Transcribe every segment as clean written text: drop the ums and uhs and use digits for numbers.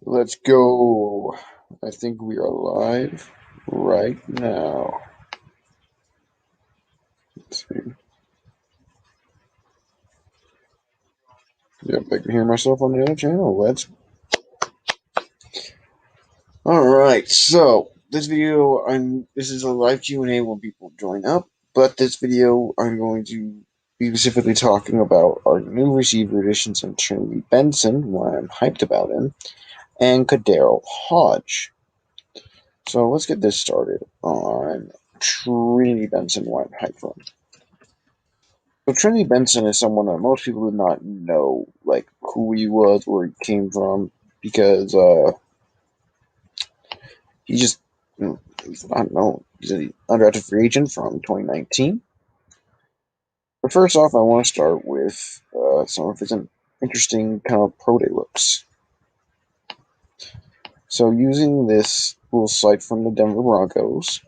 Let's go. I think we are live right now. Let's see. Yep, I can hear myself on the other channel. All right. So this video, this is a live Q&A when people join up. But this video, I'm going to be specifically talking about our new receiver additions in Trinity Benson, why I'm hyped about him, and KhaDarel Hodge. So let's get this started on Trinity Benson, why I'm hyped for him. So Trinity Benson is someone that most people do not know, like who he was, where he came from, because he just, he's not known. He's an undrafted free agent from 2019. But first off, I want to start with some of his interesting kind of pro day looks. So using this little site from the Denver Broncos,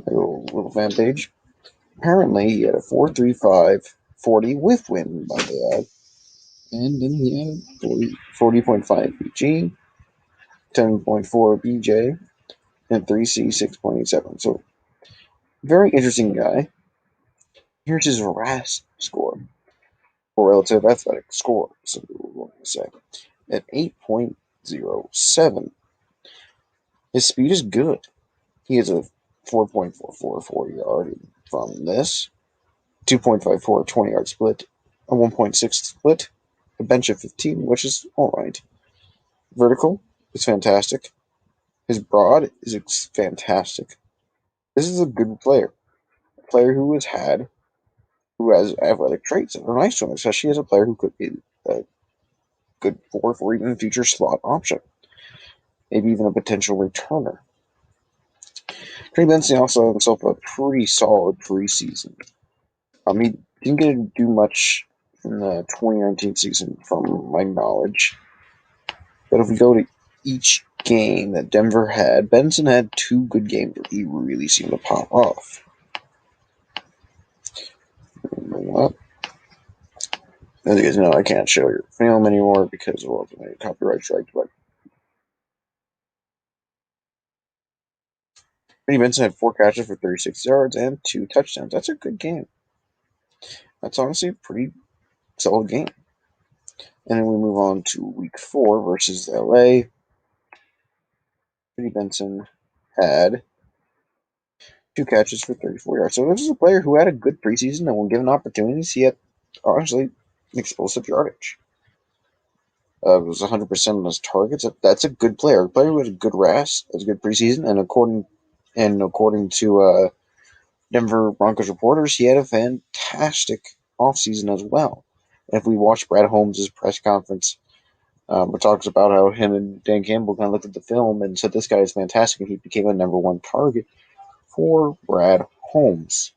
a little fan page, apparently he had a 4.35 40 with win by the ad, and then he had 40.5 BG, 10.4 BJ, and 3C 6.87. So, very interesting guy. Here's his RAS score, or relative athletic score, so we want to say, at 8.07. His speed is good. He has a 4.44 yard from this, 2.54 20-yard split, a 1.6 split, a bench of 15, which is alright. Vertical is fantastic. His broad is fantastic. This is a good player. A player who has athletic traits that are nice to him, especially as a player who could be a good fourth or even future slot option, maybe even a potential returner. Trey Benson also had himself a pretty solid preseason. He didn't get to do much in the 2019 season, from my knowledge. But if we go to each game that Denver had, Benson had two good games where he really seemed to pop off. Well, as you guys know, I can't show your film anymore because of the copyright strike. But Benny Benson had 4 catches for 36 yards and 2 touchdowns. That's a good game. That's honestly a pretty solid game. And then we move on to week 4 versus LA. Benny Benson had 2 catches for 34 yards. So this is a player who had a good preseason, and when given opportunities, he had honestly explosive yardage. It was 100% on his targets. That's a good player. A player who has a good RAS, has a good preseason, and according to Denver Broncos reporters, he had a fantastic offseason as well. And if we watch Brad Holmes' press conference, it talks about how him and Dan Campbell kind of looked at the film and said this guy is fantastic, and he became a number 1 target for Brad Holmes.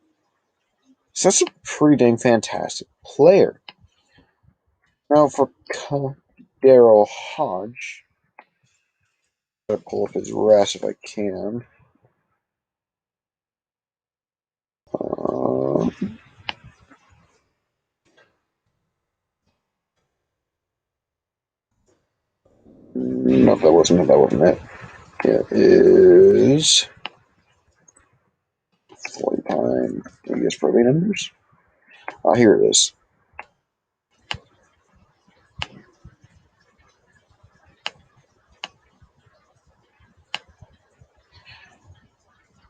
So that's a pretty dang fantastic player. Now for KhaDarel Hodge, I'll pull up his RAS if I can. No, that wasn't it. It is 40 time, I guess, probate numbers. Here it is.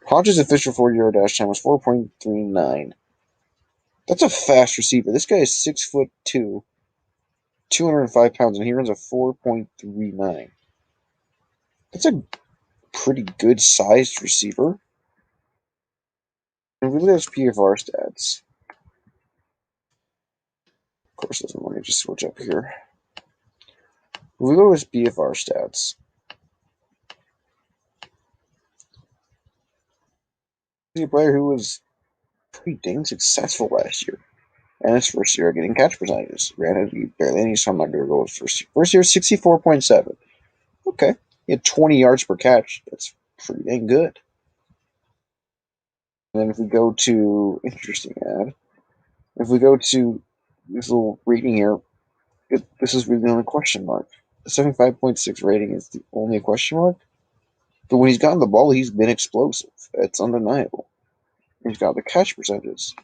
Hodges' official 40-yard dash time was 4.39. That's a fast receiver. This guy is 6'2", 205 pounds, and he runs a 4.39. That's a pretty good sized receiver. And we look at his PFR stats. Of course, doesn't let me just switch up here. If we go to his PFR stats, he's a player who was pretty dang successful last year. And his first year getting catch percentages. Granted, he barely any, so I'm not going to go with first year. First year, 64.7. Okay. He had 20 yards per catch. That's pretty dang good. And then if we go to, interesting ad, if we go to this little reading here, This is really the only question mark. The 75.6 rating is the only question mark. But when he's gotten the ball, he's been explosive. It's undeniable. He's got the catch percentages.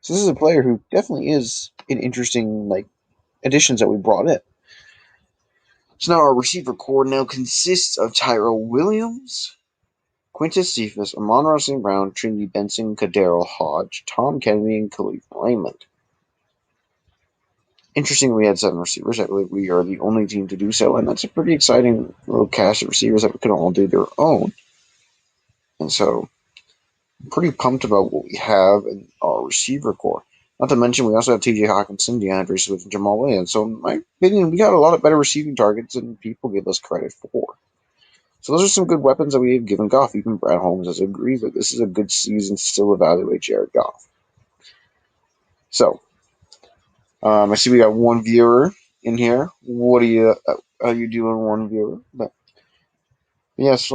So this is a player who definitely is an interesting additions that we brought in. So now our receiver core now consists of Tyrell Williams, Quintus Cephas, Amon-Ra St. Brown, Trinity Benson, Kadero Hodge, Tom Kennedy, and Khalif Raymond. Interesting, we had 7 receivers. I believe we are the only team to do so, and that's a pretty exciting little cast of receivers that can all do their own. And so, I'm pretty pumped about what we have in our receiver core. Not to mention, we also have T.J. Hockenson, DeAndre Swift, and Jamal Williams. So, in my opinion, we got a lot of better receiving targets than people give us credit for. So, those are some good weapons that we have given Goff. Even Brad Holmes has agreed that this is a good season to still evaluate Jared Goff. So, I see we got one viewer in here. What are you? How you doing, one viewer? But yes,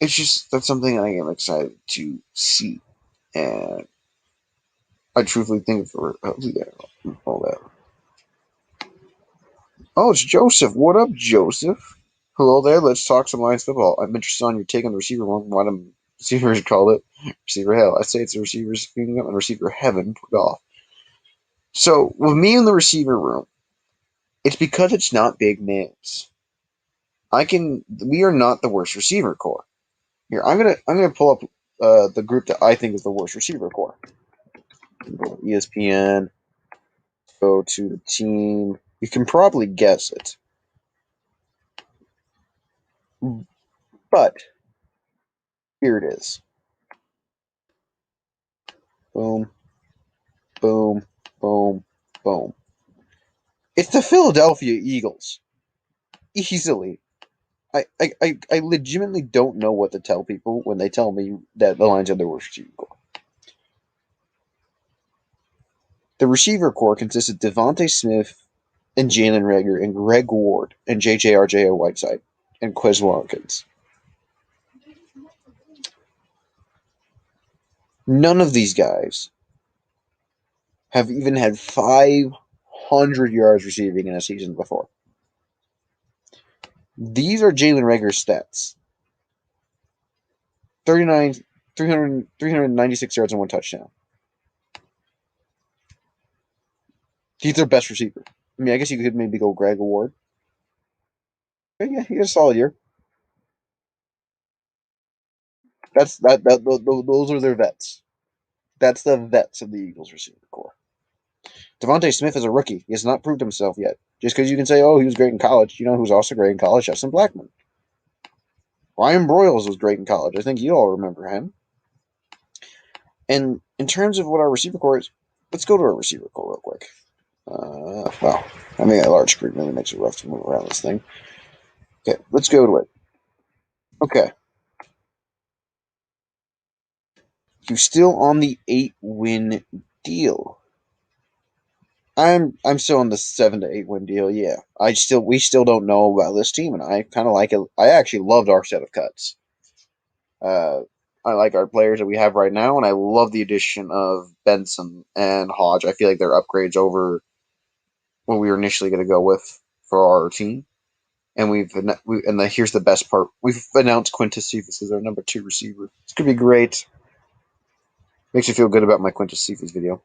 it's just that's something I am excited to see, and I truthfully think for all that. Oh, it's Joseph. What up, Joseph? Hello there. Let's talk some Lions football. I'm interested on your take on the receiver one. Why do receivers call it receiver hell? I say it's a receiver's kingdom and receiver heaven for golf. So with me in the receiver room, it's because it's not big names. We are not the worst receiver core. Here, I'm gonna pull up the group that I think is the worst receiver core. Go to ESPN, go to the team. You can probably guess it, but here it is. Boom, boom, boom, boom. It's the Philadelphia Eagles. Easily. I legitimately don't know what to tell people when they tell me that the Lions are the worst receiver core. The receiver core consists of Devontae Smith and Jalen Reagor and Greg Ward and JJRJ Whiteside and Quez Watkins. None of these guys have even had 500 yards receiving in a season before. These are Jalen Reagor's stats. 396 yards and 1 touchdown. He's their best receiver. I mean, I guess you could maybe go Greg Ward. But yeah, he had a solid year. Those are their vets. That's the vets of the Eagles receiver core. Devontae Smith is a rookie. He has not proved himself yet. Just because you can say, oh, he was great in college. You know who's also great in college? Justin Blackmon. Ryan Broyles was great in college. I think you all remember him. And in terms of what our receiver core is, let's go to our receiver core real quick. Well, I mean, a large screen really makes it rough to move around this thing. Okay, let's go to it. Okay. You're still on the 8-win deal. I'm still on the 7 to 8 win deal. Yeah, we still don't know about this team, and I kind of like it. I actually loved our set of cuts. I like our players that we have right now, and I love the addition of Benson and Hodge. I feel like they're upgrades over what we were initially going to go with for our team. And here's the best part: we've announced Quintus Cephas as our number 2 receiver. It's gonna be great. Makes me feel good about my Quintus Cephas video.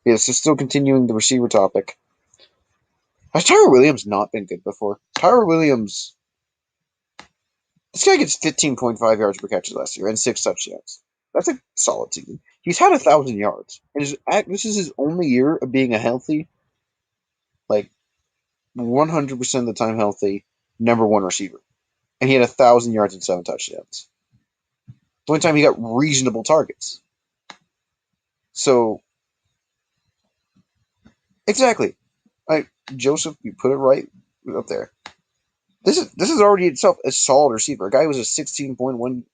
Yeah, so still continuing the receiver topic. Has Tyrell Williams not been good before? Tyrell Williams, this guy gets 15.5 yards per catch last year and 6 touchdowns. That's a solid season. He's had 1,000 yards, and this is his only year of being a healthy, 100% of the time healthy, number 1 receiver, and he had 1,000 yards and 7 touchdowns. The only time he got reasonable targets. So exactly, Joseph, you put it right up there. This is already itself a solid receiver. A guy who was a 16.1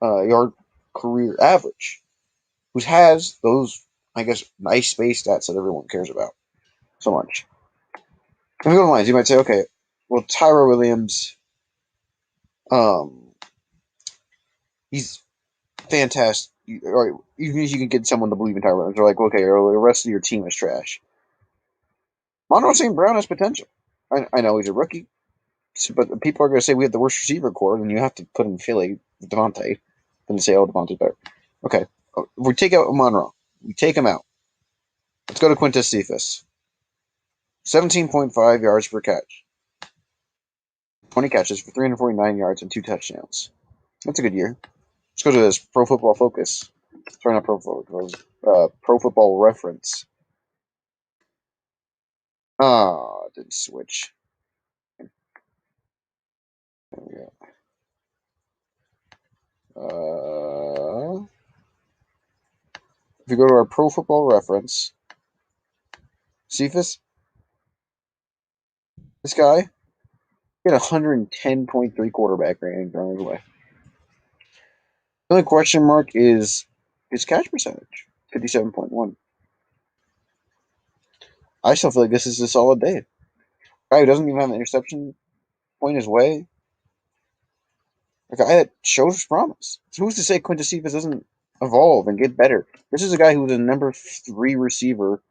yard career average, who has those, I guess, nice space stats that everyone cares about so much. If you go to lines, you might say, okay, well, Tyrell Williams, he's fantastic. Or even if you can get someone to believe in Tyrell Williams, they're like, okay, the rest of your team is trash. Monroe St. Brown has potential. I know he's a rookie, but people are going to say we have the worst receiver core, and you have to put in Philly, Devontae, and say, oh, Devontae's better. Okay. If we take out Monroe. We take him out. Let's go to Quintus Cephas. 17.5 yards per catch. 20 catches for 349 yards and 2 touchdowns. That's a good year. Let's go to this Pro Football Focus. Sorry, not Pro Football. Pro Football Reference. Didn't switch. There we go. If you go to our Pro Football Reference, Cephas, this guy, he had 110.3 quarterback rating thrown his way. The only question mark is his catch percentage, 57.1. I still feel like this is a solid day. A guy who doesn't even have an interception point his way. A guy that shows promise. So who's to say Quintus Cephas doesn't evolve and get better? This is a guy who was a number 3 receiver.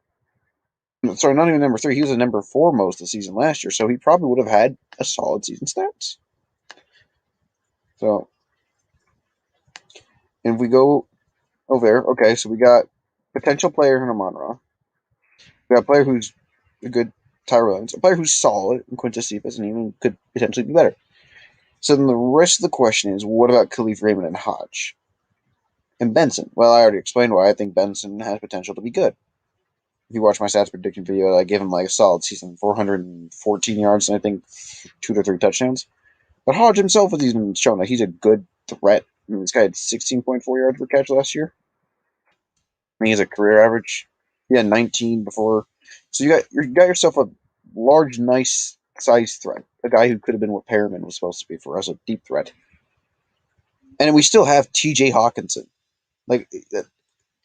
Sorry, not even number 3. He was a number 4 most of the season last year, so he probably would have had a solid season stats. So, and if we go over there, okay, so we got potential player in Amon-Ra. We got a player who's a good Tyrell Williams, a player who's solid in Quintus Cephas, and even could potentially be better. So then the rest of the question is, what about Khalif Raymond and Hodge? And Benson. Well, I already explained why I think Benson has potential to be good. If you watch my stats prediction video, I give him like a solid season, 414 yards, and I think 2 to 3 touchdowns. But Hodge himself has even shown that he's a good threat. I mean, this guy had 16.4 yards per catch last year. I mean, he's a career average. He had 19 before. So you got yourself a large, nice size threat. A guy who could have been what Perriman was supposed to be for us, a deep threat. And we still have T.J. Hawkinson. Like,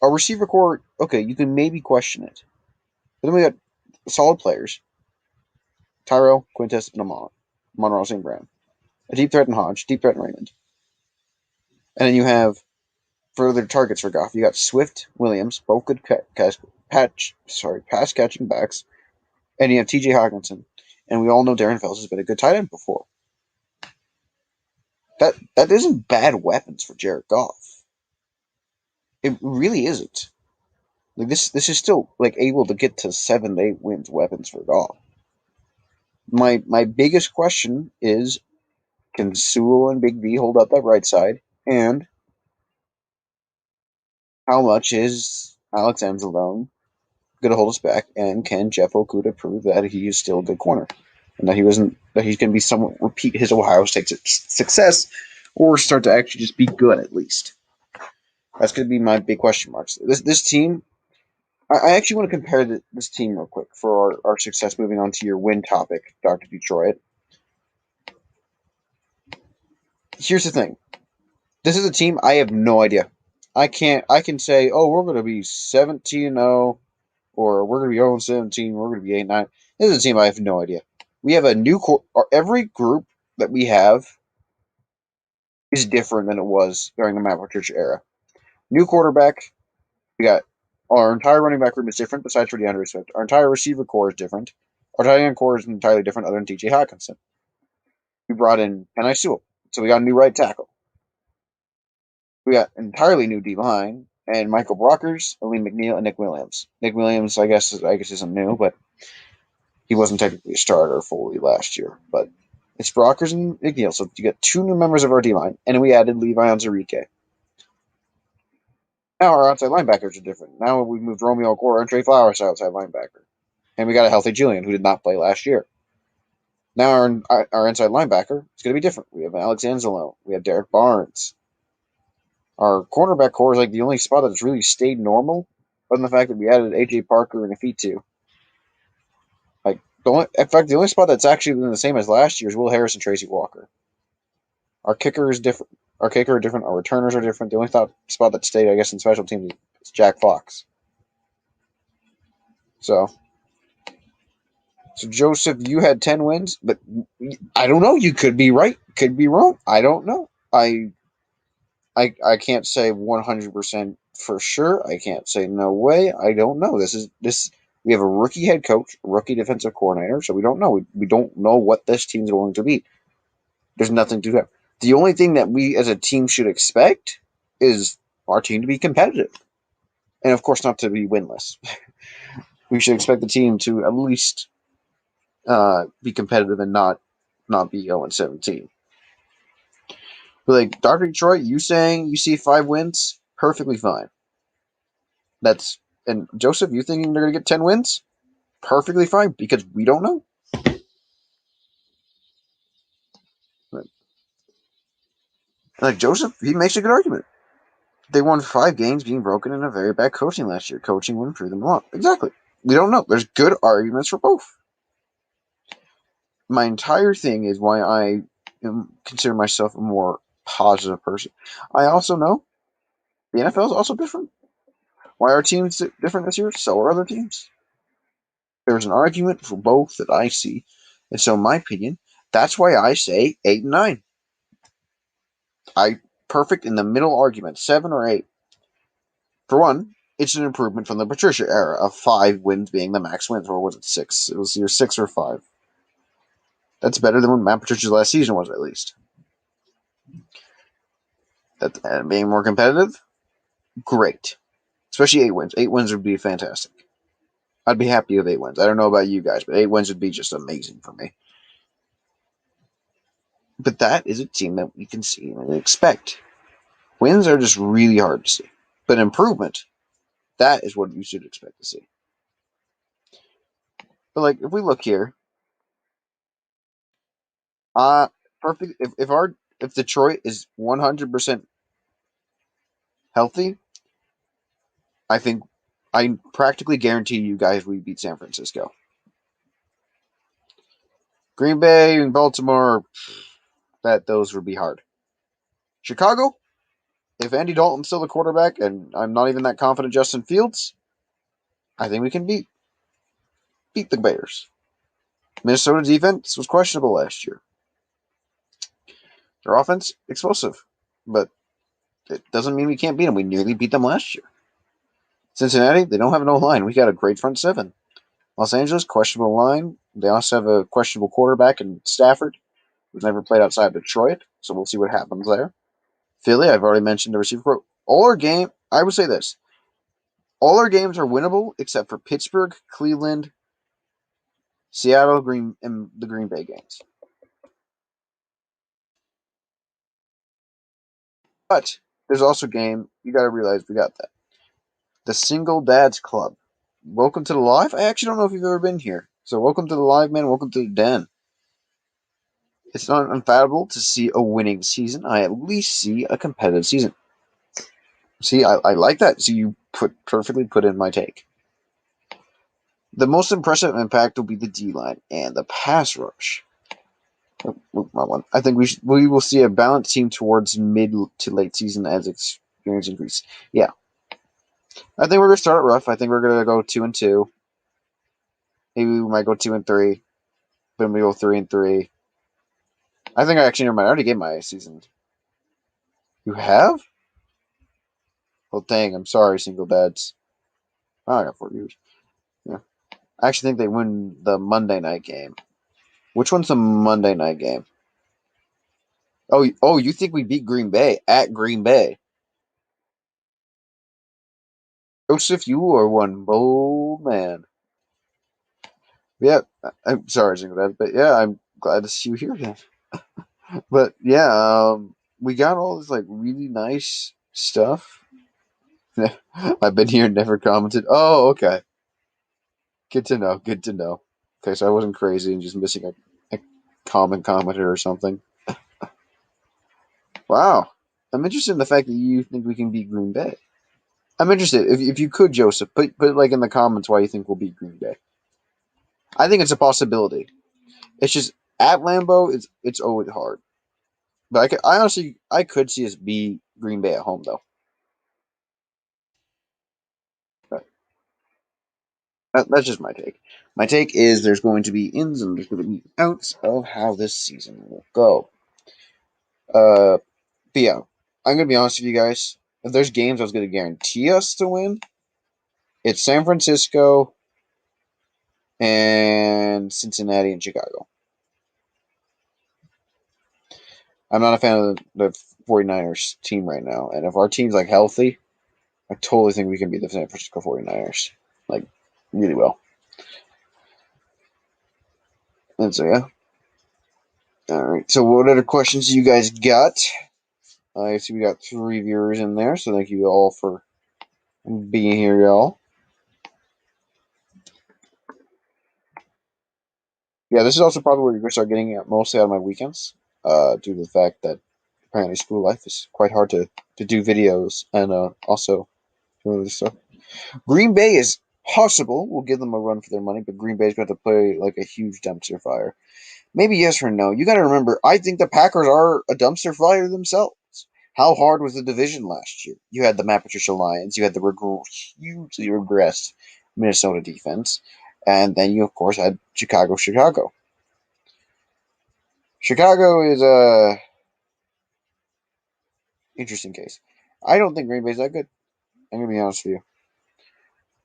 our receiver core, okay, you can maybe question it. But then we got solid players. Tyrell, Quintus, and Monroe St. Brown. A deep threat in Hodge, deep threat in Raymond. And then you have further targets for Goff. You got Swift, Williams, both good pass catching backs. And you have T.J. Hawkinson. And we all know Darren Fells has been a good tight end before. That isn't bad weapons for Jared Goff. It really isn't. Like this is still like able to get to 7 to 8 wins weapons for Goff. My biggest question is, can Sewell and Big V hold up that right side? And how much is Alex Anzalone going to hold us back? And can Jeff Okudah prove that he is still a good corner? And that he's going to be somewhat repeat his Ohio State success, or start to actually just be good at least. That's going to be my big question marks. This team, I actually want to compare this team real quick for our success. Moving on to your win topic, Dr. Detroit. Here's the thing. This is a team I have no idea. I can say, oh, we're going to be 17-0, or we're going to be 0-17, we're going to be 8-9. This is a team I have no idea. We have a new every group that we have is different than it was during the Matt Patricia era. New quarterback. We got our entire running back room is different besides for DeAndre Swift. Our entire receiver core is different. Our tight end core is entirely different other than T.J. Hawkinson. We brought in Penei Sewell. So we got a new right tackle. We got entirely new D-line and Michael Brockers, Aleem McNeil, and Nick Williams. Nick Williams, I guess isn't new, but he wasn't technically a starter fully last year. But it's Brockers and McNeil. So you got 2 new members of our D-line, and we added Levi Onwuzurike. Now our outside linebackers are different. Now we've moved Romeo Okwara and Trey Flowers to outside linebacker. And we got a healthy Julian who did not play last year. Now our inside linebacker is going to be different. We have Alex Anzalone. We have Derek Barnes. Our cornerback core is like the only spot that's really stayed normal, other than the fact that we added A.J. Parker and Afitu. Like in fact, the only spot that's actually been the same as last year is Will Harris and Tracy Walker. Our kicker is different. Our returners are different. The only spot that stayed, I guess, in special teams is Jack Fox. So Joseph, you had 10 wins, but I don't know. You could be right, could be wrong. I don't know. I can't say 100% for sure. I can't say no way. I don't know. This We have a rookie head coach, rookie defensive coordinator, so we don't know. We don't know what this team's going to be. There's nothing to have. The only thing that we as a team should expect is our team to be competitive. And of course, not to be winless. We should expect the team to at least be competitive and not be 0-17. But like Dr. Detroit, you saying you see 5 wins, perfectly fine. And Joseph, you thinking they're gonna get 10 wins? Perfectly fine, because we don't know. Like Joseph, he makes a good argument. They won 5 games being broken in a very bad coaching last year. Coaching wouldn't prove them wrong. Exactly. We don't know. There's good arguments for both. My entire thing is why I consider myself a more positive person. I also know the NFL is also different. Why are teams different this year? So are other teams. There's an argument for both that I see. And so, in my opinion, that's why I say 8-9. Perfect in the middle argument, 7 or 8. For one, it's an improvement from the Patricia era of 5 wins being the max wins, or was it 6? It was either 6 or 5. That's better than what Matt Patricia's last season was, at least. And being more competitive, great. Especially 8 wins. 8 wins would be fantastic. I'd be happy with 8 wins. I don't know about you guys, but 8 wins would be just amazing for me. But that is a team that we can see and expect. Wins are just really hard to see. But improvement, that is what you should expect to see. But like, if we look here, perfect. If Detroit is 100% healthy, I think I practically guarantee you guys we beat San Francisco. Green Bay and Baltimore, those would be hard. Chicago, if Andy Dalton's still the quarterback, and I'm not even that confident Justin Fields, I think we can beat the Bears. Minnesota defense was questionable last year. Their offense, explosive. But it doesn't mean we can't beat them. We nearly beat them last year. Cincinnati, they don't have no line. We got a great front 7. Los Angeles, questionable line. They also have a questionable quarterback in Stafford, who's never played outside Detroit. So we'll see what happens there. Philly, I've already mentioned the receiver. I would say this. All our games are winnable except for Pittsburgh, Cleveland, Seattle, and the Green Bay games. But there's also a game, you got to realize we got that. The Single Dads Club. Welcome to the live. I actually don't know if you've ever been here. So welcome to the live, man. Welcome to the den. It's not unfathomable to see a winning season. I at least see a competitive season. See, I like that. So you perfectly put in my take. The most impressive impact will be the D-line and the pass rush. I think we will see a balanced team towards mid to late season as experience increases. Yeah. I think we're going to start rough. I think we're going to go 2-2. Maybe we might go 2-3. Then we go 3-3. I think I already gave my season. You have? Well, dang, I'm sorry, Single Dads. Oh, I got 4 years. Yeah. I actually think they win the Monday night game. Which one's the Monday night game? Oh, you think we beat Green Bay at Green Bay? Joseph, you are one bold man. Yeah, I'm sorry, Single Dad, but yeah, I'm glad to see you here again. But yeah, we got all this like really nice stuff. I've been here and never commented. Oh, okay. Good to know. Good to know. Okay, so I wasn't crazy and just missing a common commenter or something. Wow. I'm interested in the fact that you think we can beat Green Bay. I'm interested. If you could, Joseph, put like in the comments why you think we'll beat Green Bay. I think it's a possibility. It's just at Lambeau, it's always hard. But I honestly could see us beat Green Bay at home though. But that's just my take. My take is there's going to be ins and there's going to be outs of how this season will go. But yeah, I'm gonna be honest with you guys. If there's games I was gonna guarantee us to win, it's San Francisco and Cincinnati and Chicago. I'm not a fan of the 49ers team right now, and if our team's like healthy, I totally think we can beat the San Francisco 49ers, like really well. And so yeah. All right. So what other questions you guys got? I see we got 3 viewers in there, so thank you all for being here, y'all. Yeah, this is also probably where you're going to start getting mostly out of my weekends, due to the fact that apparently school life is quite hard to do videos and also do other stuff. Green Bay is possible. We'll give them a run for their money, but Green Bay's going to play like a huge dumpster fire. Maybe yes or no. You got to remember, I think the Packers are a dumpster fire themselves. How hard was the division last year? You had the Matt Patricia Lions. You had the hugely regressed Minnesota defense. And then you, of course, had Chicago. Chicago is a interesting case. I don't think Green Bay's that good. I'm going to be honest with you.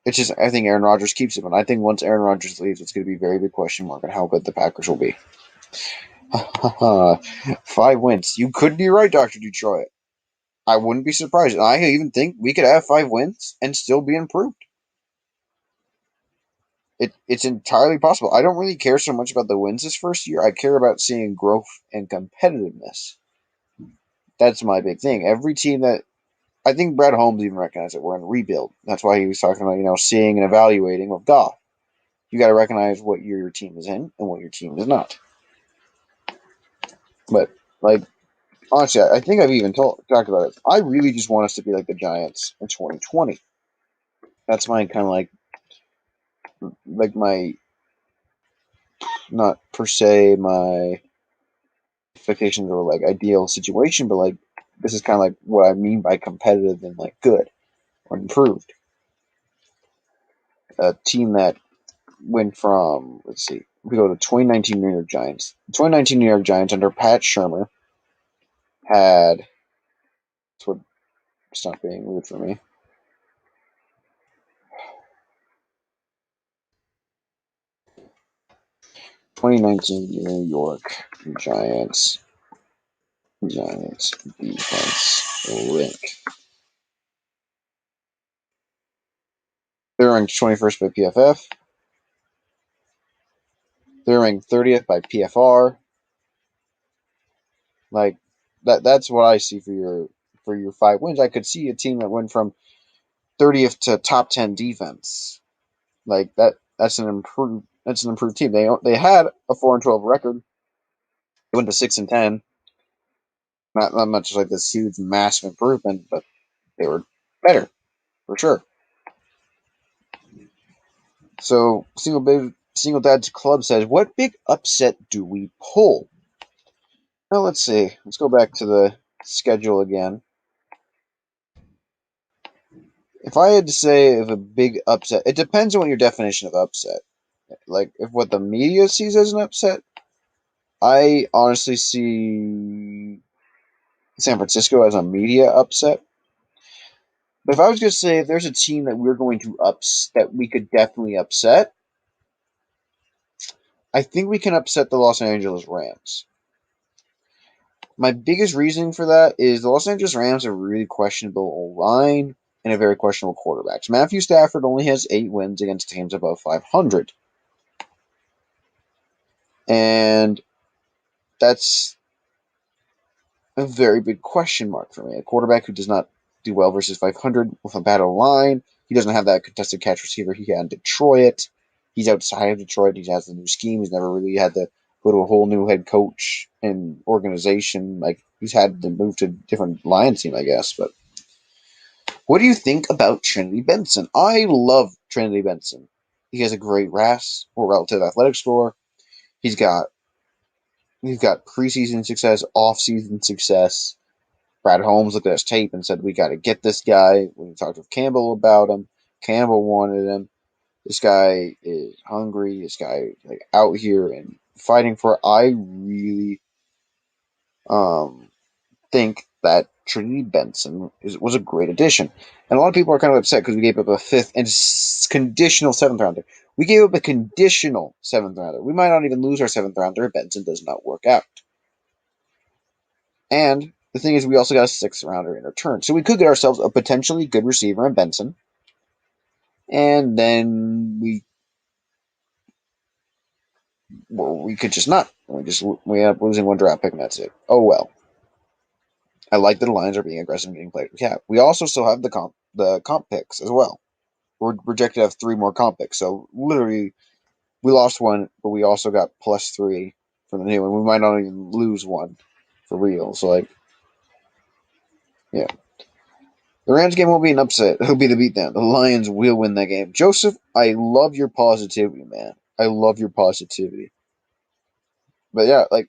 It's just, I think Aaron Rodgers keeps him. And I think once Aaron Rodgers leaves, it's going to be a very big question mark on how good the Packers will be. 5 wins. You could be right, Dr. Detroit. I wouldn't be surprised. I even think we could have 5 wins and still be improved. It's entirely possible. I don't really care so much about the wins this first year. I care about seeing growth and competitiveness. That's my big thing. Every team that I think Brad Holmes even recognized that we're in rebuild. That's why he was talking about, seeing and evaluating with Goff. You got to recognize what year your team is in and what your team is not. But like honestly, I think I've even talked about it. I really just want us to be like the Giants in 2020. That's my kind of like my not per se my expectations or like ideal situation, but like this is kind of like what I mean by competitive and like good or improved. A team that went from, let's see, we go to 2019 New York Giants. 2019 New York Giants under Pat Shurmur had, that's what, stop being rude for me. (2019) New York Giants defense link. They're ranked 21st by PFF. They're ranked 30th by PFR. Like that's what I see for your 5 wins. I could see a team that went from 30th to top 10 defense. Like that's an improved team. They had a 4-12 record. They went to 6-10. Not much like this huge massive improvement, but they were better for sure. So single dad's club says, what big upset do we pull? Now let's see. Let's go back to the schedule again. If I had to say if a big upset, it depends on your definition of upset. Like if what the media sees as an upset, I honestly see San Francisco as a media upset. But if I was going to say if there's a team that we're going to that we could definitely upset, I think we can upset the Los Angeles Rams. My biggest reason for that is the Los Angeles Rams have a really questionable line and a very questionable quarterbacks. Matthew Stafford only has 8 wins against teams above 500. And that's a very big question mark for me. A quarterback who does not do well versus 500 with a bad line. He doesn't have that contested catch receiver he had in Detroit. He's outside of Detroit. He has the new scheme. He's never really had to go to a whole new head coach and organization. Like he's had to move to a different Lions team, I guess. But what do you think about Trinity Benson? I love Trinity Benson. He has a great RAS or relative athletic score. He's got preseason success, off-season success. Brad Holmes looked at his tape and said, we got to get this guy. When he talked with Campbell about him, Campbell wanted him. This guy is hungry. This guy is like out here and fighting for it. I really think that Trinity Benson was a great addition. And a lot of people are kind of upset because we gave up a fifth and conditional seventh rounder. We gave up a conditional seventh rounder. We might not even lose our seventh rounder if Benson does not work out. And the thing is, we also got a sixth rounder in return. So we could get ourselves a potentially good receiver in Benson. And then we could just not. We end up losing one draft pick and that's it. Oh well. I like that the Lions are being aggressive and getting players we have. We also still have the comp picks as well. We're projected to have 3 more comp picks. So literally, we lost one, but we also got +3 for the new one. We might not even lose one for real. So like, yeah. The Rams game will be an upset. It'll be the beatdown. The Lions will win that game. Joseph, I love your positivity, man. I love your positivity. But yeah, like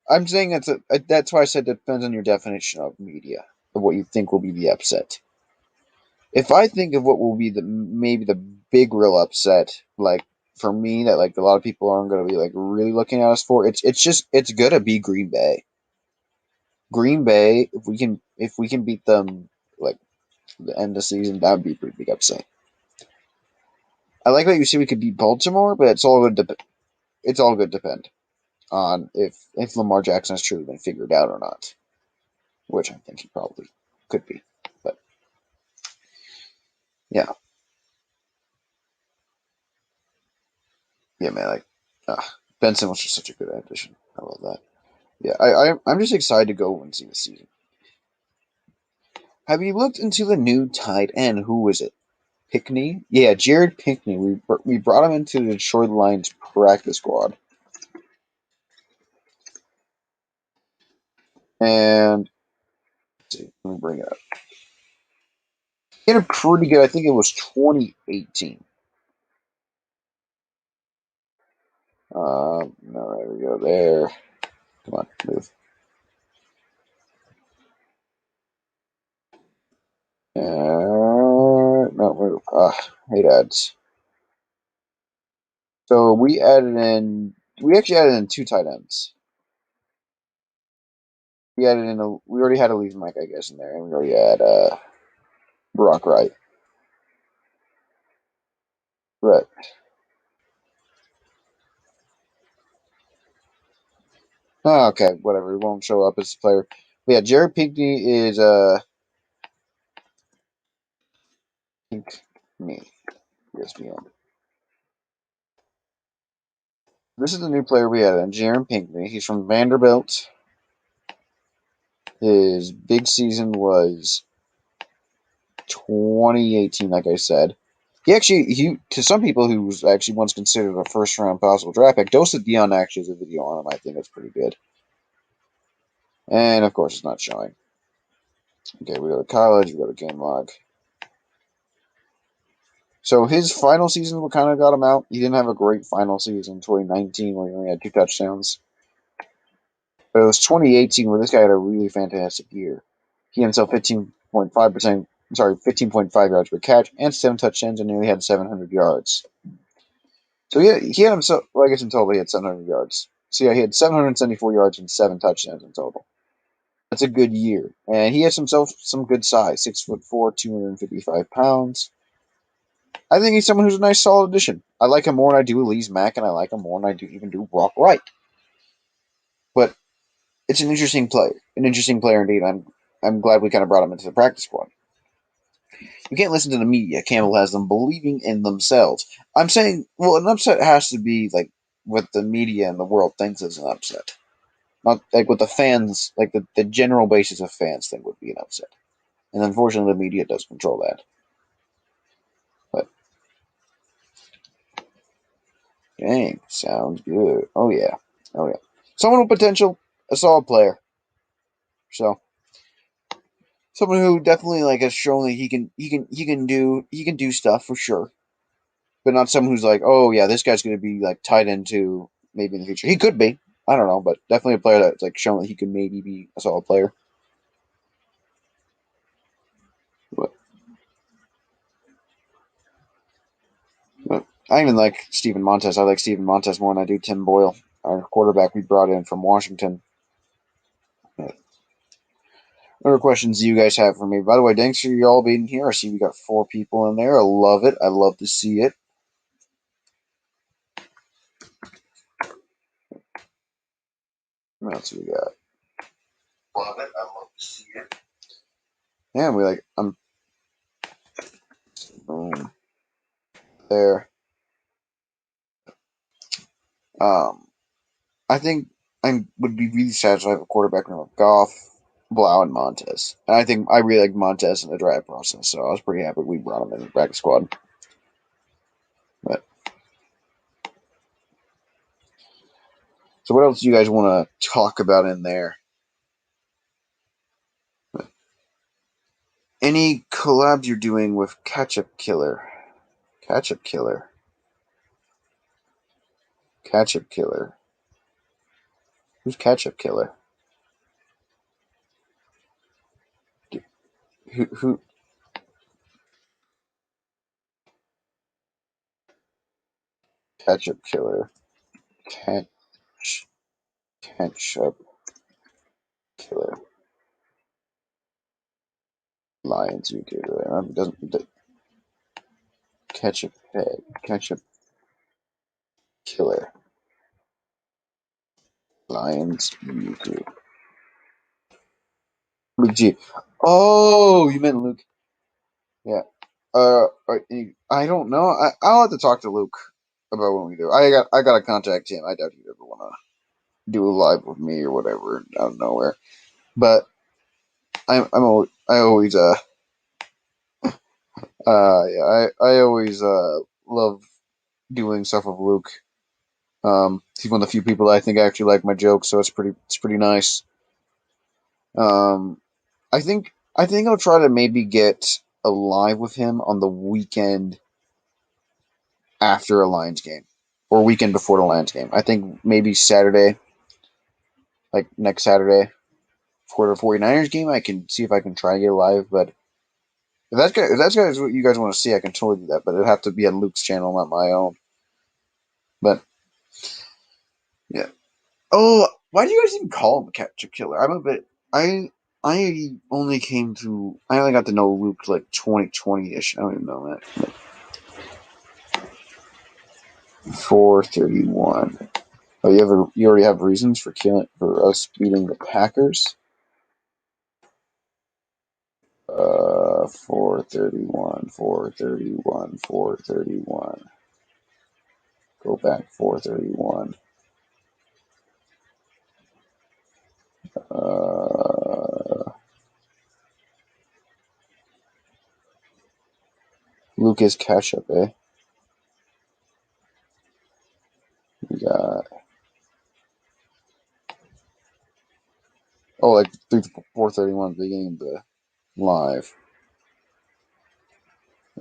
I'm saying, that's why I said it depends on your definition of media, of what you think will be the upset. If I think of what will be maybe the big real upset, like for me, that like a lot of people aren't going to be like really looking at us for, it's gonna be Green Bay. Green Bay, if we can beat them like the end of the season, that would be a pretty big upset. I like that you say we could beat Baltimore, but it's all good to depend on if Lamar Jackson has truly been figured out or not, which I think he probably could be. But yeah, yeah, man, like Benson was just such a good addition. I love that. Yeah, I'm just excited to go and see the season. Have you looked into the new tight end? Who was it? Pinkney? Yeah, Jared Pinkney. We brought him into the Detroit Lions practice squad, and let's see, let me bring it up. He had a pretty good. I think it was 2018. No, there we go. There. Come on, move. No, move. Hate ads. So we added in. We actually added in 2 tight ends. We added in. We already had a leave Mike, I guess, in there, and we already had Brock Wright. Right. Oh, okay, whatever. He won't show up as a player. But yeah, Jared Pinkney is Pinkney. ESPN. This is the new player we added in, Jared Pinkney. He's from Vanderbilt. His big season was 2018, like I said. He to some people who was actually once considered a first round possible draft pick. Dosa Dion actually has a video on him. I think it's pretty good. And of course, it's not showing. Okay, we go to college. We go to game log. So his final season, what kind of got him out? He didn't have a great final season, 2019, where he only had 2 touchdowns. But it was 2018 where this guy had a really fantastic year. He himself 15.5%, sorry, 15.5 yards per catch and 7 touchdowns and nearly had 700 yards. So he had himself, well, I guess in total he had 700 yards. So yeah, he had 774 yards and 7 touchdowns in total. That's a good year. And he has himself some good size, 6'4", 255 pounds. I think he's someone who's a nice, solid addition. I like him more than I do Elise Mack, and I like him more than I do even do Brock Wright. But it's an interesting player indeed. I'm glad we kind of brought him into the practice squad. You can't listen to the media. Campbell has them believing in themselves. I'm saying, well, an upset has to be like what the media and the world thinks is an upset, not like what the fans, like the general basis of fans think would be an upset. And unfortunately, the media does control that. But dang, sounds good. Oh yeah, oh yeah. Someone with potential, a solid player. So someone who definitely like has shown that he can do stuff for sure, but not someone who's like, oh yeah, this guy's going to be like tied into maybe in the future. He could be, I don't know, but definitely a player that's like shown that he could maybe be a solid player. But, but I even like Steven Montez. I like Steven Montez more than I do Tim Boyle, our quarterback we brought in from Washington. other questions you guys have for me? By the way, thanks for you all being here. I see we got 4 people in there. I love it. I love to see it. What else we got? Love it. I love to see it. Yeah, we like. I'm. Boom. There. Um, I think I would be really sad to have a quarterback room of Goff, Blau, and Montez. And I think I really like Montez in the draft process, so I was pretty happy we brought him in the practice squad. But so, what else do you guys want to talk about in there? Any collabs you're doing with Ketchup Killer? Ketchup Killer. Ketchup Killer. Who's Ketchup Killer? Who? Ketchup Killer. Ketch, Ketchup Killer. Lions, you do it. Doesn't Ketchup Head. Ketchup Killer. Lions, you do. Luke G. Oh, you meant Luke. Yeah. I don't know. I'll have to talk to Luke about when we do. I got to contact him. I doubt he'd ever want to do a live with me or whatever out of nowhere. But I always yeah, I always love doing stuff with Luke. He's one of the few people I think actually like my jokes, so it's pretty nice. Um, I think I'll try to maybe get a live with him on the weekend after a Lions game or weekend before the Lions game. I think maybe Saturday, like next Saturday for the 49ers game. I can see if I can try to get live, but if that's what you guys want to see, I can totally do that. But it'd have to be on Luke's channel, not my own. But yeah. Oh, why do you guys even call him Capture Killer? I'm a bit. I only got to know Luke like 2020 ish. I don't even know that. 431. Oh, you already have reasons for us beating the Packers. 431, 431, 431. Go back 431. Lucas Ketchup, eh? We got like 431 beginning of the live.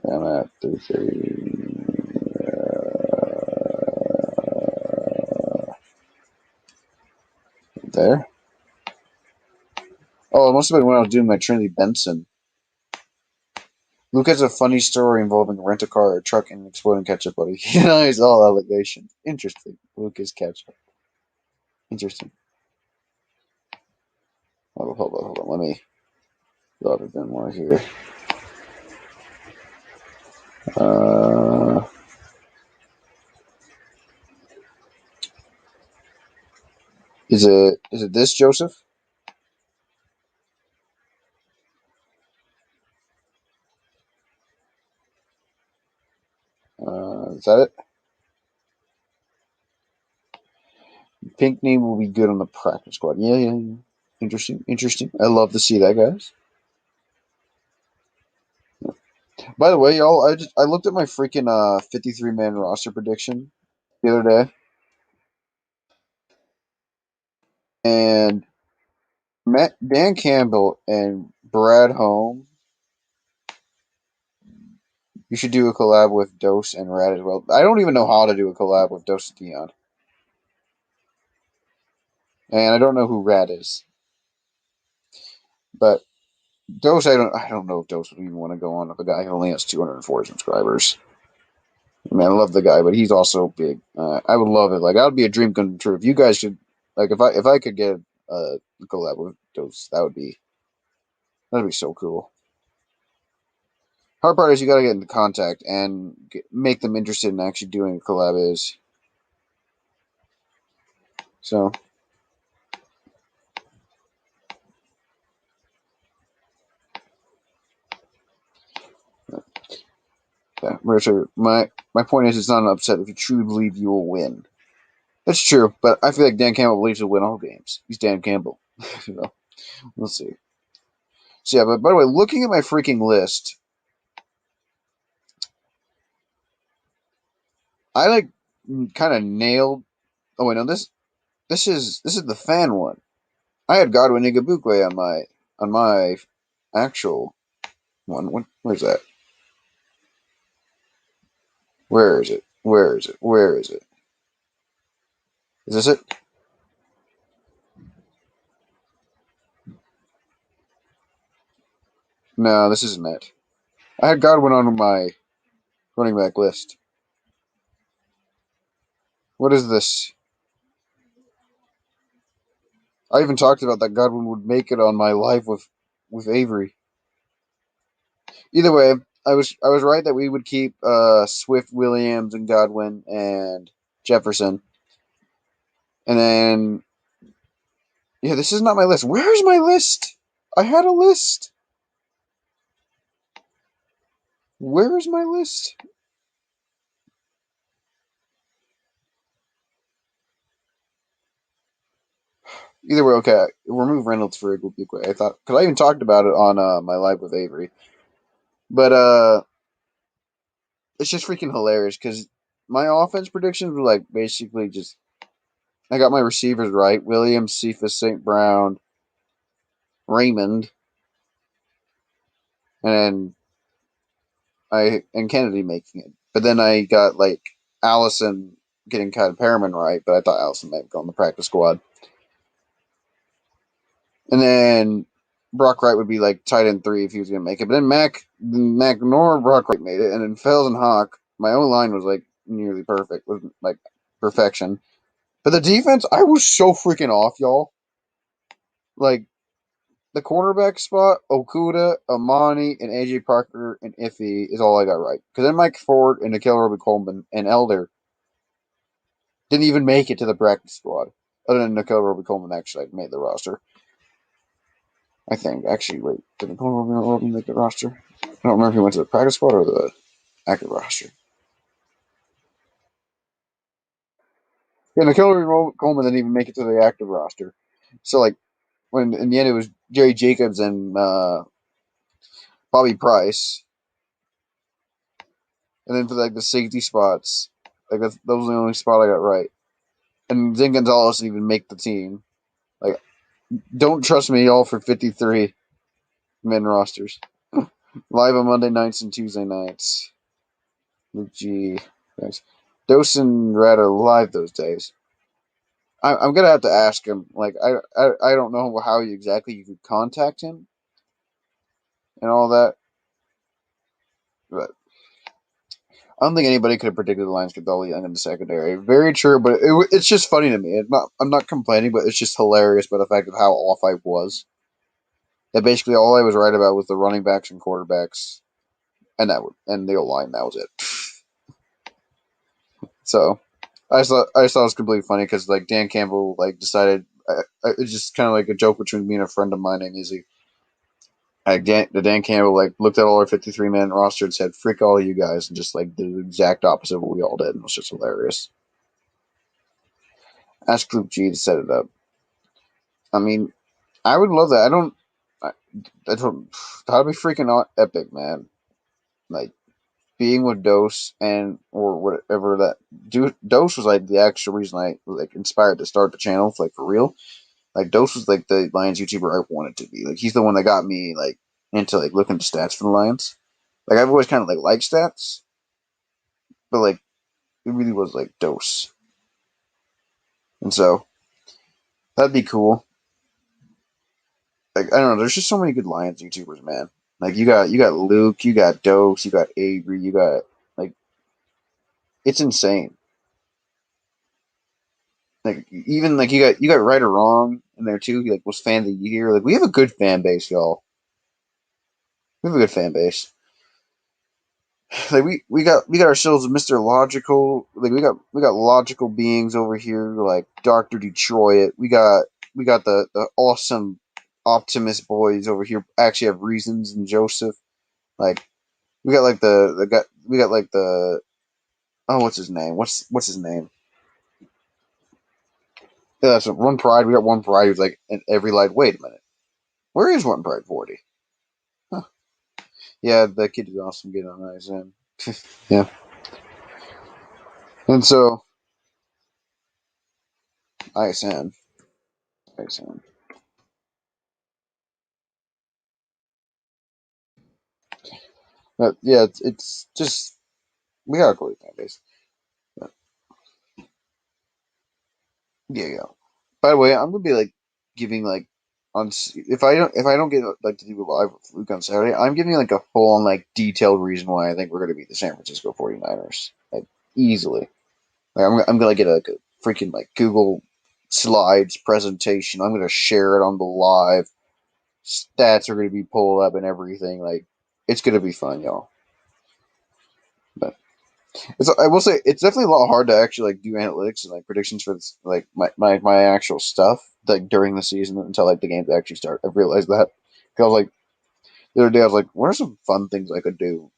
I'm at 330. There. Oh, it must have been when I was doing my Trinity Benson. Luke has a funny story involving rent a car, a truck, and exploding ketchup, buddy. He denies all allegations. Interesting. Lucas Ketchup. Interesting. Hold on. Let me go up a bit more here. Is it this, Joseph? Is that it? Pinkney will be good on the practice squad. Yeah. Interesting. I love to see that, guys. By the way, y'all, I looked at my freaking 53-man roster prediction the other day, and Dan Campbell and Brad Holmes. You should do a collab with Dose and Rad as well. I don't even know how to do a collab with Dose and Dion, and I don't know who Rad is, but Dose. I don't know if Dose would even want to go on with a guy who only has 240 subscribers. Man, I love the guy, but he's also big. I would love it. Like, that would be a dream come true. If you guys should, like, if I could get a collab with Dose, that would be That'd be so cool. Hard part is you gotta get into contact and make them interested in actually doing a collab is. So yeah, Richard, my point is, it's not an upset if you truly believe you will win. That's true, but I feel like Dan Campbell believes he'll win all games. He's Dan Campbell. So, we'll see. So yeah, but by the way, looking at my freaking list, I like kind of nailed. Oh wait, no, this is the fan one. I had Godwin Igabukwe on my actual one. Where's that? Where is it? Where is it? Where is it? Is this it? No, this isn't it. I had Godwin on my running back list. What is this? I even talked about that Godwin would make it on my live with Avery. Either way, I was right that we would keep Swift, Williams, and Godwin and Jefferson, and then yeah, this is not my list. Where's my list? I had a list. Where's my list? Either way, okay. Remove Reynolds for Igwe. I thought because I even talked about it on my live with Avery, but it's just freaking hilarious because my offense predictions were like basically just I got my receivers right: Williams, Cephas, St. Brown, Raymond, and Kennedy making it. But then I got like Allison getting kind of Perriman right, but I thought Allison might go on the practice squad. And then Brock Wright would be like tight end 3 if he was going to make it. But then Mac nor Brock Wright made it. And then Fells and Hawk, my own line was like nearly perfect, was like perfection. But the defense, I was so freaking off, y'all. Like the cornerback spot, Okuda, Amani, and AJ Parker and Iffy is all I got right. Because then Mike Ford and Nikhil Roby Coleman and Elder didn't even make it to the practice squad. Other than Nikhil Roby Coleman actually made the roster. I think. Actually, wait. Did Nikhil Roby make the roster? I don't remember if he went to the practice squad or the active roster. Yeah, Nikhil Roby Coleman didn't even make it to the active roster. So, like, when in the end it was Jerry Jacobs and Bobby Price. And then for like the safety spots, like that was the only spot I got right. And Zane Gonzalez didn't even make the team. Like, don't trust me all for 53 men rosters. Live on Monday nights and Tuesday nights. Luke G. Thanks. Dose and Red are live those days. I'm gonna have to ask him. Like, I don't know how exactly you could contact him and all that, but I don't think anybody could have predicted the Lions could double Young in the secondary. Very true, but it's just funny to me. I'm not complaining, but it's just hilarious by the fact of how off I was. That basically all I was right about was the running backs and quarterbacks, and the O line. That was it. So I just thought it was completely funny because like Dan Campbell like decided it's just kind of like a joke between me and a friend of mine named Izzy. Dan Campbell like looked at all our 53 man roster and said, "Freak all of you guys," and just like did the exact opposite of what we all did. And it was just hilarious. Ask Group G to set it up. I mean, I would love that. I, I don't. That'd be freaking epic, man. Like being with Dose and or whatever that. Dose was like the actual reason I was like inspired to start the channel, like for real. Like Dose was like the Lions YouTuber I wanted to be. Like he's the one that got me like into like looking at stats for the Lions. Like I've always kind of like liked stats, but like it really was like Dose, and so that'd be cool. Like I don't know, there's just so many good Lions YouTubers, man. Like you got Luke, you got Dose, you got Avery, you got like it's insane. Like even like you got right or wrong in there too. He like was fan of the year. Like we have a good fan base, y'all. We have a good fan base. Like we got ourselves Mr. Logical. Like we got logical beings over here, like Doctor Detroit. We got the awesome Optimus boys over here. Actually, have reasons, and Joseph. Like we got like the guy. We got like the oh, what's his name? What's his name? Yeah, so One Pride. We got One Pride who's like in every light. Wait a minute, where is One Pride 40? Huh. Yeah, that kid is awesome. Get on ISN. Yeah, and so ISN, ISN. But yeah, it's just we got a great fan base. But, yeah, yeah. By the way, I'm gonna be like giving like if I don't get like to do a live with Luke on Saturday, I'm giving like a full on like detailed reason why I think we're gonna beat the San Francisco 49ers like easily. Like I'm gonna get like a freaking like Google Slides presentation. I'm gonna share it on the live. Stats are gonna be pulled up and everything. Like it's gonna be fun, y'all. But I will say it's definitely a lot hard to actually like do analytics and like predictions for this, like my actual stuff like during the season until like the games actually start. I realized that because I was like the other day I was like, what are some fun things I could do?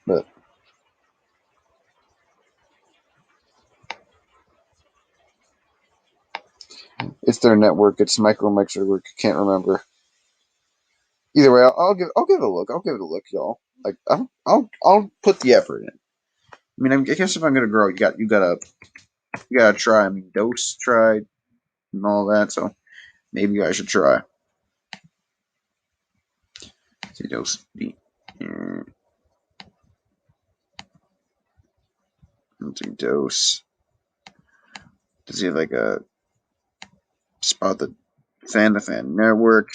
But it's their network. It's Micromix network. Can't remember. Either way, I'll give it a look. I'll give it a look, y'all. Like I'll put the effort in. I mean, I guess if I'm gonna grow, you gotta try. I mean, Dose tried and all that, so maybe I should try. See Dose. Dose. Does he have like a spot the fan to fan network?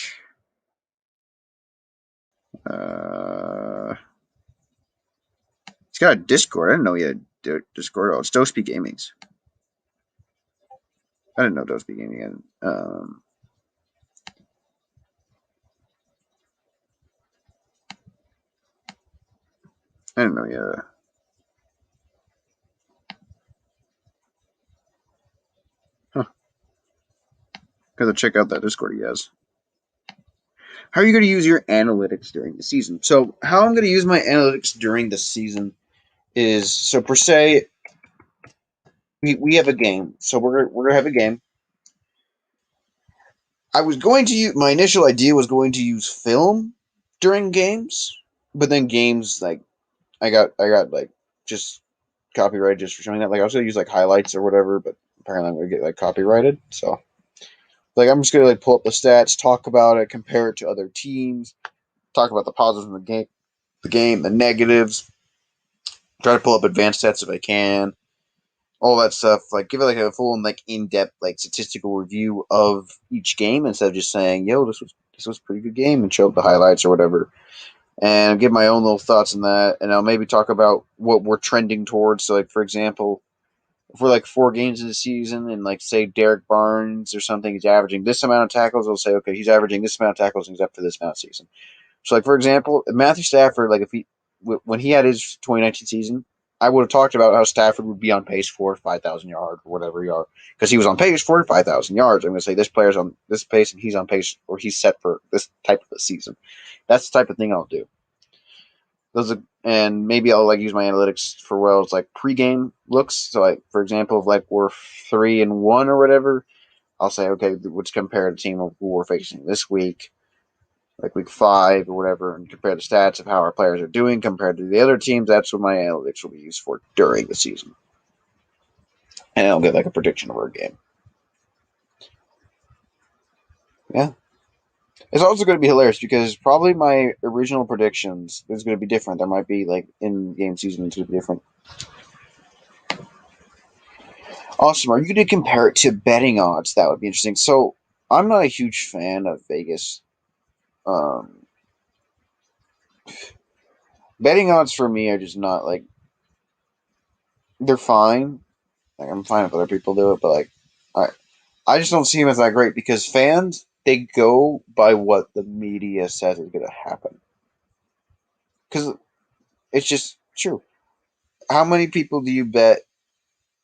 Uh, he's got a Discord. I didn't know he had Discord. Oh, it's Doseby Gaming's. I didn't know Doseby Gaming had. I didn't know he had. Huh. Gotta check out that Discord he has. How are you going to use your analytics during the season? So, how I'm going to use my analytics during the season is so per se, we have a game. So we're gonna have a game. I was going to use my initial idea was going to use film during games, but then games like I got like just copyrighted just for showing that. Like I was gonna use like highlights or whatever, but apparently I'm gonna get like copyrighted. So like I'm just gonna like pull up the stats, talk about it, compare it to other teams, talk about the positives in the game, the negatives, try to pull up advanced stats if I can, all that stuff. Like give it like a full and like in depth like statistical review of each game instead of just saying, "Yo, this was a pretty good game," and show up the highlights or whatever. And give my own little thoughts on that, and I'll maybe talk about what we're trending towards. So, like for example, if we're like 4 games in the season, and like say Derek Barnes or something, he's averaging this amount of tackles, we'll say, okay, he's averaging this amount of tackles, and he's up to this amount of season. So, like for example, Matthew Stafford, like if he when he had his 2019 season, I would have talked about how Stafford would be on pace for 5,000 yards or whatever you are, because he was on pace for 5,000 yards. I'm going to say this player's on this pace and he's on pace or he's set for this type of a season. That's the type of thing I'll do. Those are, and maybe I'll like use my analytics for well, it's like pregame looks. So like for example, if like we're 3-1 or whatever, I'll say okay, let's compare the team of who we're facing this week like week 5 or whatever, and compare the stats of how our players are doing compared to the other teams. That's what my analytics will be used for during the season. And I'll get like a prediction of our game. Yeah. It's also going to be hilarious because probably my original predictions is going to be different. There might be like in game season, it's going to be different. Awesome. Are you going to compare it to betting odds? That would be interesting. So I'm not a huge fan of Vegas. Um, Betting odds for me are just not like they're fine. Like I'm fine if other people do it, but like I just don't see him as that great because fans they go by what the media says is going to happen. Because it's just true. How many people do you bet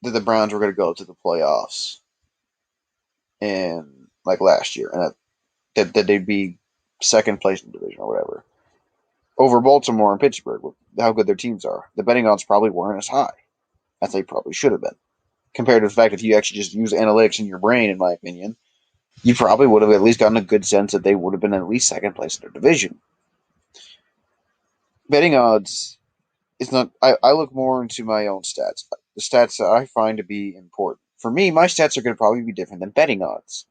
that the Browns were going to go to the playoffs in like last year, and that they'd be second place in the division or whatever over Baltimore and Pittsburgh with how good their teams are? The betting odds probably weren't as high as they probably should have been. Compared to the fact if you actually just use analytics in your brain, in my opinion, you probably would have at least gotten a good sense that they would have been at least second place in their division. Betting odds is not. I look more into my own stats, the stats that I find to be important. For me, my stats are going to probably be different than betting odds.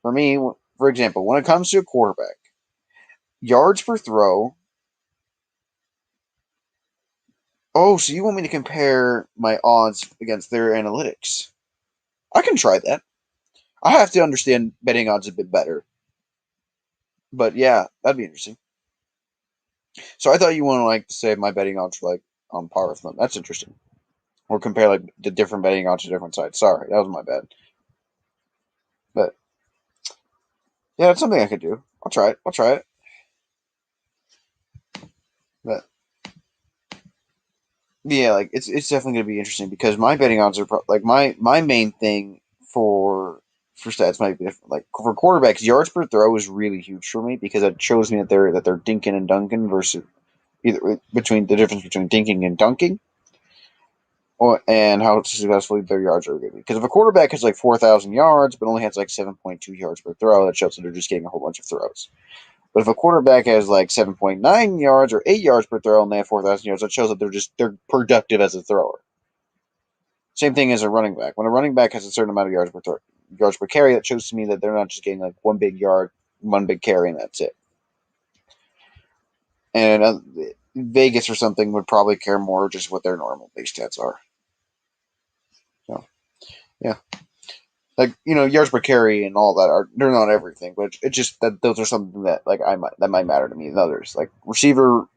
For me, for example, when it comes to a quarterback, yards per throw. Oh, so you want me to compare my odds against their analytics? I can try that. I have to understand betting odds a bit better. But yeah, that'd be interesting. So I thought you want to like say my betting odds were like on par with them. That's interesting. Or compare like the different betting odds to different sites. Sorry, that was my bad. But yeah, that's something I could do. I'll try it. I'll try it. But yeah, like it's definitely gonna be interesting because my betting odds are like my main thing for stats might be different. Like for quarterbacks, yards per throw is really huge for me because it shows me that they're dinking and dunking versus either between the difference between dinking and dunking, or and how successfully their yards are going to be. Because if a quarterback has like 4,000 yards but only has like 7.2 yards per throw, that shows that they're just getting a whole bunch of throws. But if a quarterback has like 7.9 yards or 8 yards per throw and they have 4,000 yards, that shows that they're productive as a thrower. Same thing as a running back. When a running back has a certain amount of yards per carry, that shows to me that they're not just getting like one big yard, one big carry, and that's it. And Vegas or something would probably care more just what their normal base stats are. So yeah, like yards per carry and all that are they're not everything, but it's just that those are something that like that might matter to me than others. Like receiver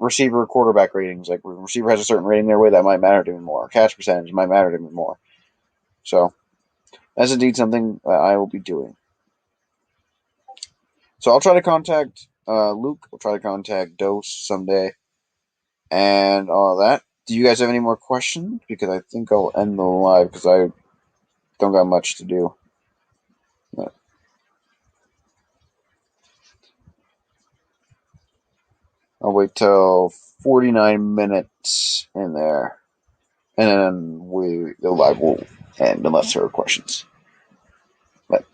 quarterback ratings, like when receiver has a certain rating their way, that might matter to me more. Catch percentage might matter to me more. So that's indeed something that I will be doing. So I'll try to contact Luke. I'll try to contact Dose someday and all that. Do you guys have any more questions? Because I think I'll end the live because I don't got much to do. But I'll wait till 49 minutes in there, and then the live will end unless there are questions. But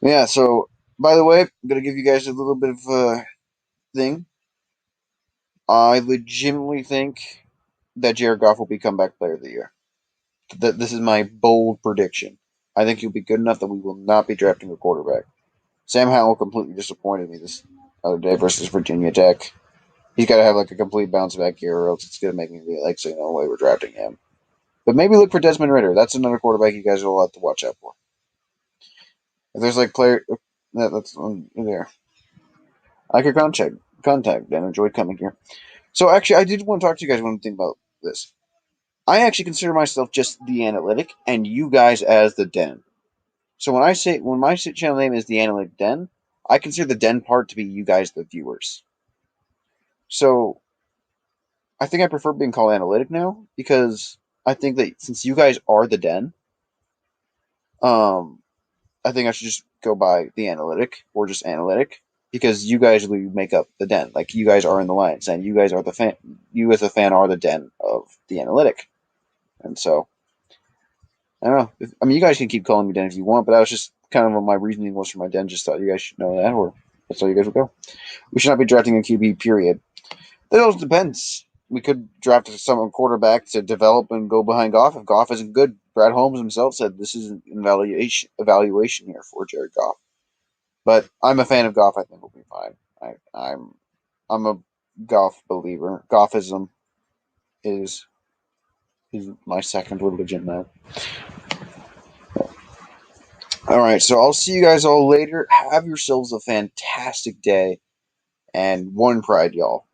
yeah, so by the way, I'm gonna give you guys a little bit of a thing. I legitimately think that Jared Goff will be comeback player of the year. That this is my bold prediction. I think he'll be good enough that we will not be drafting a quarterback. Sam Howell completely disappointed me this other day versus Virginia Tech. He's got to have like a complete bounce back year, or else it's going to make me be like, say, no way we're drafting him. But maybe look for Desmond Ritter. That's another quarterback you guys will have to watch out for. If there's like player that's in there, I could contact and enjoyed coming here. So actually, I did want to talk to you guys one thing about this. I actually consider myself just the analytic, and you guys as the den. So when my channel name is the Analytic Den, I consider the den part to be you guys, the viewers. So I think I prefer being called Analytic now because I think that since you guys are the den, um, I think I should just go by the Analytic or just Analytic because you guys really make up the den. Like you guys are in the lines, and you guys are the fan. You as a fan are the den of the Analytic, and so I don't know. I mean, you guys can keep calling me den if you want, but that was just kind of what my reasoning was for my den. Just thought you guys should know that, or that's how you guys would go. We should not be drafting a QB. Period. That also depends. We could draft some quarterback to develop and go behind Goff. If Goff isn't good, Brad Holmes himself said this is an evaluation here for Jared Goff. But I'm a fan of Goff. I think we'll be fine. I'm a Goff believer. Goffism is my second religion now. All right, so I'll see you guys all later. Have yourselves a fantastic day, and one pride, y'all.